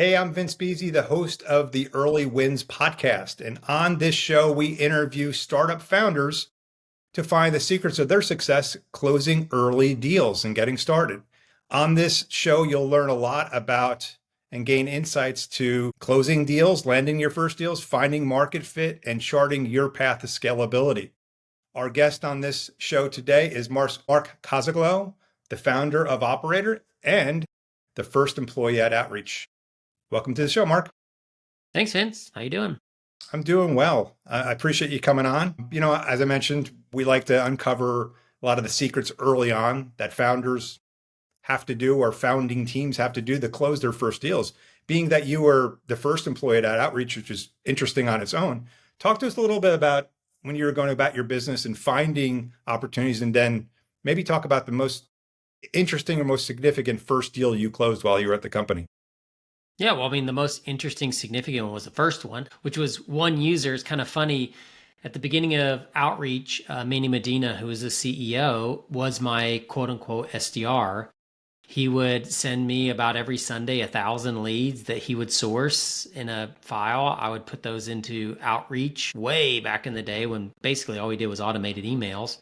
Hey, I'm Vince Beese, the host of the Early Wins podcast. And on this show, we interview startup founders to find the secrets of their success closing early deals and getting started. On this show, you'll learn a lot about and gain insights to closing deals, landing your first deals, finding market fit, and charting your path to scalability. Our guest on this show today is Mark Kozaklow, the founder of Operator and the first employee at Outreach. Welcome to the show, Mark. Thanks, Vince. How you doing? I'm doing well. I appreciate you coming on. As I mentioned, we like to uncover a lot of the secrets early on that founders have to do or founding teams have to do to close their first deals. Being that you were the first employee at Outreach, which is interesting on its own, talk to us a little bit about when you were going about your business and finding opportunities, and then maybe talk about the most interesting or most significant first deal you closed while you were at the company. Yeah, well, the most interesting, significant one was the first one, which was one user. It's kind of funny. At the beginning of Outreach, Manny Medina, who was the CEO, was my quote unquote SDR. He would send me about every Sunday 1,000 leads that he would source in a file. I would put those into Outreach way back in the day when basically all we did was automated emails.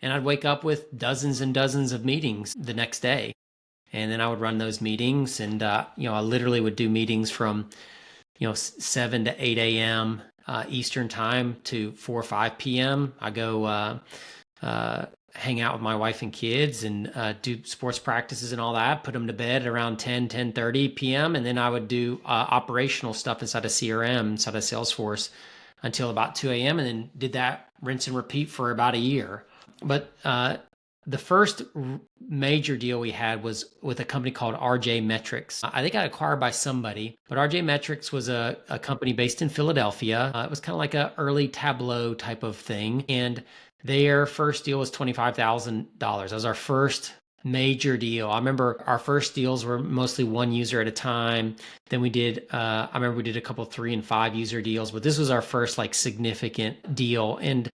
And I'd wake up with dozens and dozens of meetings the next day. And then I would run those meetings, and I literally would do meetings from 7 to 8 a.m. Eastern time to 4 or 5 p.m. I go hang out with my wife and kids and do sports practices and all that, put them to bed around 10:30 p.m. And then I would do operational stuff inside of CRM, inside of Salesforce until about 2 a.m. and then did that rinse and repeat for about a year. But the first major deal we had was with a company called RJ Metrics. I think I got acquired by somebody, but RJ Metrics was a company based in Philadelphia. It was kind of like an early Tableau type of thing. And their first deal was $25,000. That was our first major deal. I remember our first deals were mostly one user at a time. Then I remember we did a couple 3 and 5 user deals, but this was our first significant deal. And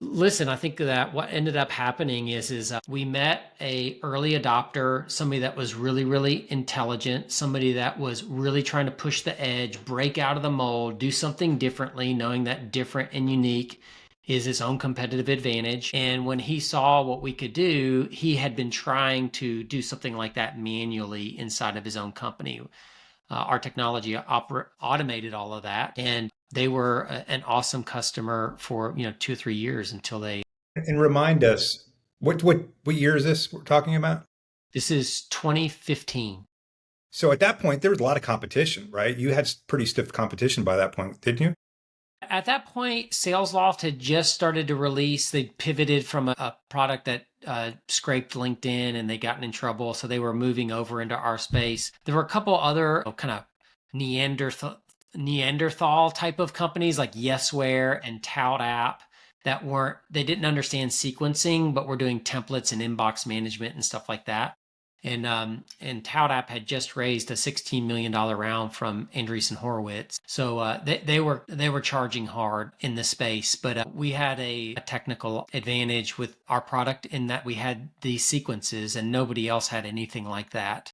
listen, I think that what ended up happening is we met a early adopter, somebody that was really, really intelligent, somebody that was really trying to push the edge, break out of the mold, do something differently, knowing that different and unique is his own competitive advantage. And when he saw what we could do, he had been trying to do something like that manually inside of his own company. Our technology automated all of that, and they were an awesome customer for 2 or 3 years until they. And remind us, what year is this we're talking about? This is 2015. So at that point, there was a lot of competition, right? You had pretty stiff competition by that point, didn't you? At that point, SalesLoft had just started to release. They pivoted from a product that scraped LinkedIn, and they gotten in trouble, so they were moving over into our space. There were a couple other kind of Neanderthal type of companies like Yesware and ToutApp that they didn't understand sequencing, but were doing templates and inbox management and stuff like that. And ToutApp had just raised a $16 million round from Andreessen Horowitz. So they were charging hard in the space, but we had a technical advantage with our product in that we had these sequences and nobody else had anything like that.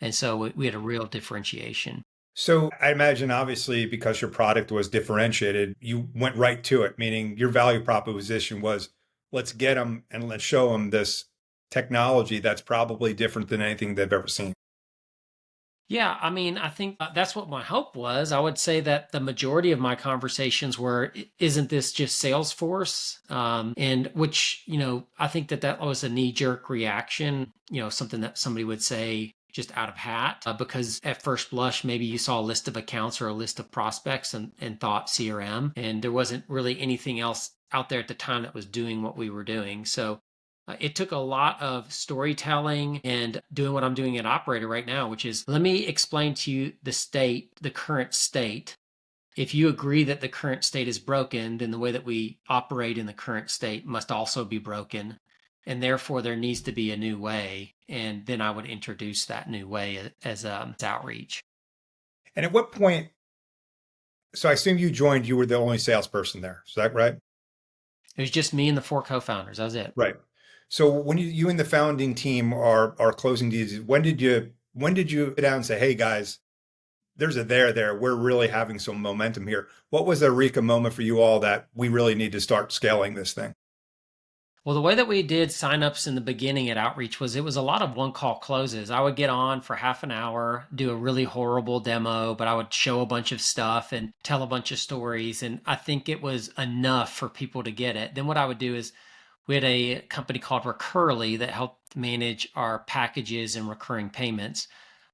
And so we had a real differentiation. So I imagine, obviously, because your product was differentiated, you went right to it, meaning your value proposition was, let's get them and let's show them this technology that's probably different than anything they've ever seen. Yeah, I think that's what my hope was. I would say that the majority of my conversations were, isn't this just Salesforce? And which, I think that was a knee-jerk reaction, something that somebody would say just out of hat, because at first blush, maybe you saw a list of accounts or a list of prospects and thought CRM, and there wasn't really anything else out there at the time that was doing what we were doing. So it took a lot of storytelling and doing what I'm doing at Operator right now, which is, let me explain to you the current state. If you agree that the current state is broken, then the way that we operate in the current state must also be broken. And therefore, there needs to be a new way. And then I would introduce that new way as outreach. And at what point, so I assume you were the only salesperson there. Is that right? It was just me and the 4 co-founders. That was it. Right. So when you and the founding team are closing deals, when did you sit down and say, hey guys, there's a there. We're really having some momentum here. What was the Eureka moment for you all that we really need to start scaling this thing? Well, the way that we did signups in the beginning at Outreach was it was a lot of one call closes. I would get on for half an hour, do a really horrible demo, but I would show a bunch of stuff and tell a bunch of stories. And I think it was enough for people to get it. Then what I would do is we had a company called Recurly that helped manage our packages and recurring payments.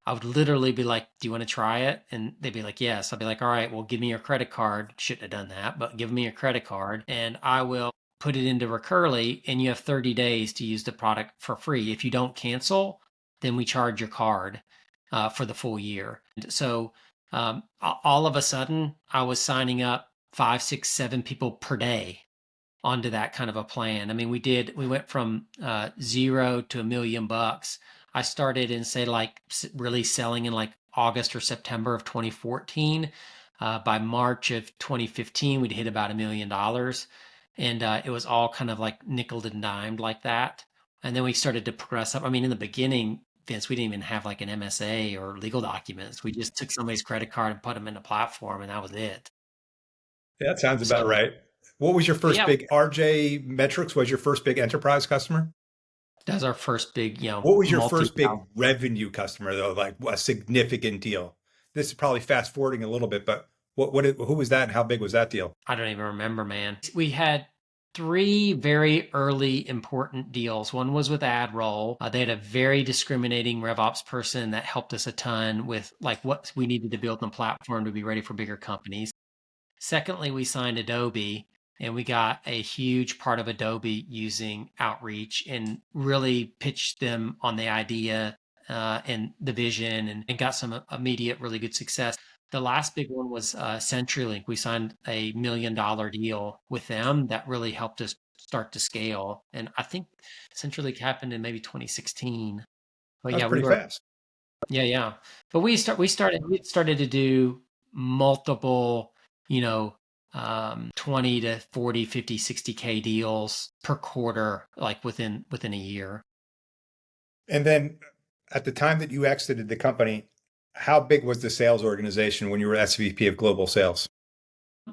I would literally be like, do you want to try it? And they'd be like, yes. I'd be like, all right, well, give me your credit card. Shouldn't have done that, but give me your credit card and I will put it into Recurly and you have 30 days to use the product for free. If you don't cancel, then we charge your card for the full year. So all of a sudden, I was signing up 5, 6, 7 people per day onto that kind of a plan. I mean, we went from zero to $1 million. I started in say like really selling in like August or September of 2014. By March of 2015, we'd hit about $1 million. And it was all kind of like nickel and dimed like that. And then we started to progress up. I mean, in the beginning, Vince, we didn't even have like an MSA or legal documents. We just took somebody's credit card and put them in the platform, and that was it. Yeah, that sounds about So, right. What was your first yeah, big RJ Metrics was your first big enterprise customer? that was our first big, What was your multi. first big revenue customer though? Like a significant deal. This is probably fast forwarding a little bit, but who was that and how big was that deal? I don't even remember, man. We had three very early important deals. One was with AdRoll. They had a very discriminating RevOps person that helped us a ton with like what we needed to build in the platform to be ready for bigger companies. Secondly, we signed Adobe and we got a huge part of Adobe using Outreach and really pitched them on the idea and the vision and got some immediate really good success. The last big one was CenturyLink. We signed a $1 million deal with them that really helped us start to scale. And I think CenturyLink happened in maybe 2016. But That was yeah, we pretty were fast. yeah. But we started to do multiple, you know, 20 to 40, 50, 60K deals per quarter, like within a year. And then at the time that you exited the company, how big was the sales organization when you were SVP of global sales?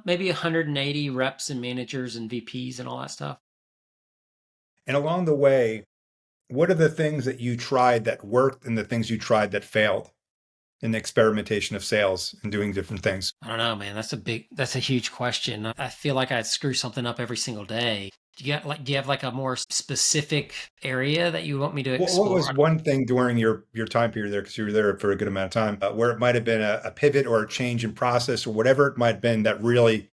Maybe 180 reps and managers and VPs and all that stuff. And along the way, what are the things that you tried that worked and the things you tried that failed in the experimentation of sales and doing different things? I don't know, man. That's a huge question. I feel like I'd screw something up every single day. Do you have like a more specific area that you want me to What was explore? one thing during your time period there, because you were there for a good amount of time, where it might have been a pivot or a change in process or whatever it might have been that really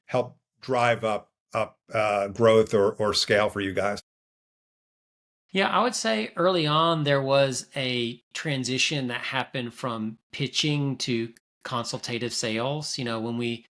helped drive up growth or scale for you guys? Yeah, I would say early on there was a transition that happened from pitching to consultative sales. When we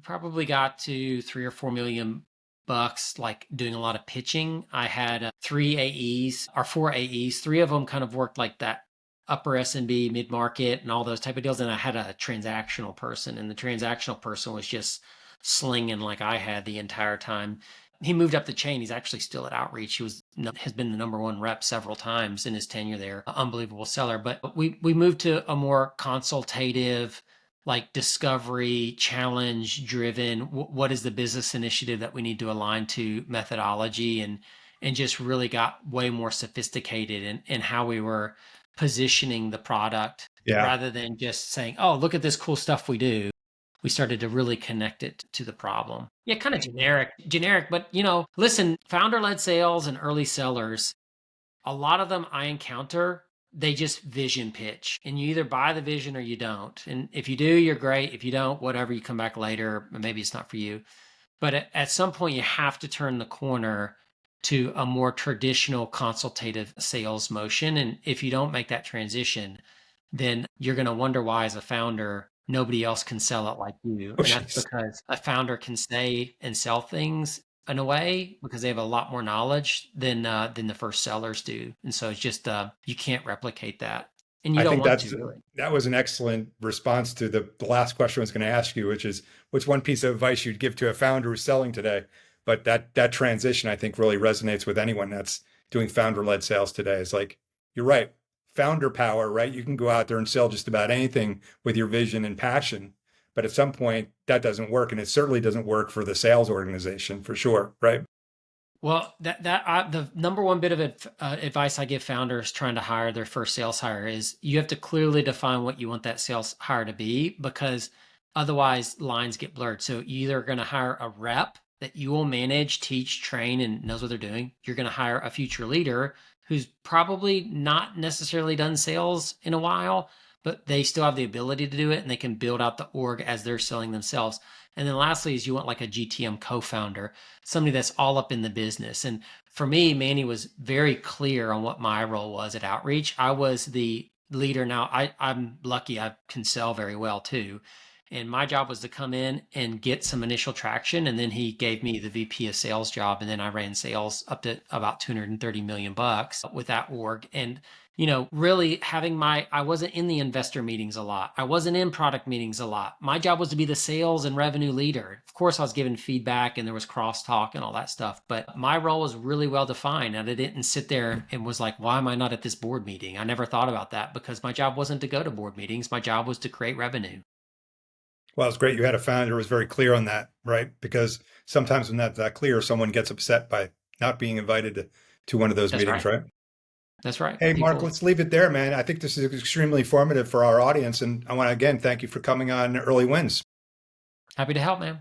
probably got to 3 or 4 million bucks, like doing a lot of pitching. I had three AEs or four AEs. Three of them kind of worked like that upper SMB, mid market, and all those type of deals. And I had a transactional person, and the transactional person was just slinging like I had the entire time. He moved up the chain. He's actually still at Outreach. Has been the number one rep several times in his tenure there. Unbelievable seller. But we moved to a more consultative, like discovery, challenge driven. What is the business initiative that we need to align to methodology, and just really got way more sophisticated in how we were positioning the product Yeah, rather than just saying, oh, look at this cool stuff we do. We started to really connect it to the problem. Yeah, kind of generic, but listen, founder-led sales and early sellers, a lot of them I encounter, they just vision pitch. And you either buy the vision or you don't. And if you do, you're great. If you don't, whatever, you come back later, maybe it's not for you. But at some point you have to turn the corner to a more traditional consultative sales motion. And if you don't make that transition, then you're going to wonder why, as a founder, nobody else can sell it like you. oh And that's jeez. because a founder can say and sell things in a way because they have a lot more knowledge than the first sellers do. And so it's just you can't replicate that, and you I don't think want to really. that was an excellent response to the last question I was going to ask you, which is what's one piece of advice you'd give to a founder who's selling today? But that transition I think really resonates with anyone that's doing founder led sales today. It's like you're right. founder power, right? You can go out there and sell just about anything with your vision and passion. But at some point, that doesn't work. And it certainly doesn't work for the sales organization for sure, right? Well, the number one bit of advice I give founders trying to hire their first sales hire is you have to clearly define what you want that sales hire to be, because otherwise lines get blurred. So you either are going to hire a rep that you will manage, teach, train, and knows what they're doing. You're going to hire a future leader who's probably not necessarily done sales in a while, but they still have the ability to do it and they can build out the org as they're selling themselves. And then lastly is you want like a GTM co-founder, somebody that's all up in the business. And for me, Manny was very clear on what my role was at Outreach. I was the leader. Now I'm lucky I can sell very well too. And my job was to come in and get some initial traction. And then he gave me the VP of sales job. And then I ran sales up to about 230 million bucks with that org. And really I wasn't in the investor meetings a lot. I wasn't in product meetings a lot. My job was to be the sales and revenue leader. Of course, I was giving feedback and there was crosstalk and all that stuff, but my role was really well defined. And I didn't sit there and was like, why am I not at this board meeting? I never thought about that because my job wasn't to go to board meetings. My job was to create revenue. Well, it's great you had a founder who was very clear on that, right? Because sometimes when that's that clear, someone gets upset by not being invited to one of those That's meetings, right. right? That's right. Hey, Mark, let's leave it there, man. I think this is extremely informative for our audience. And I want to again thank you for coming on Early Wins. Happy to help, man.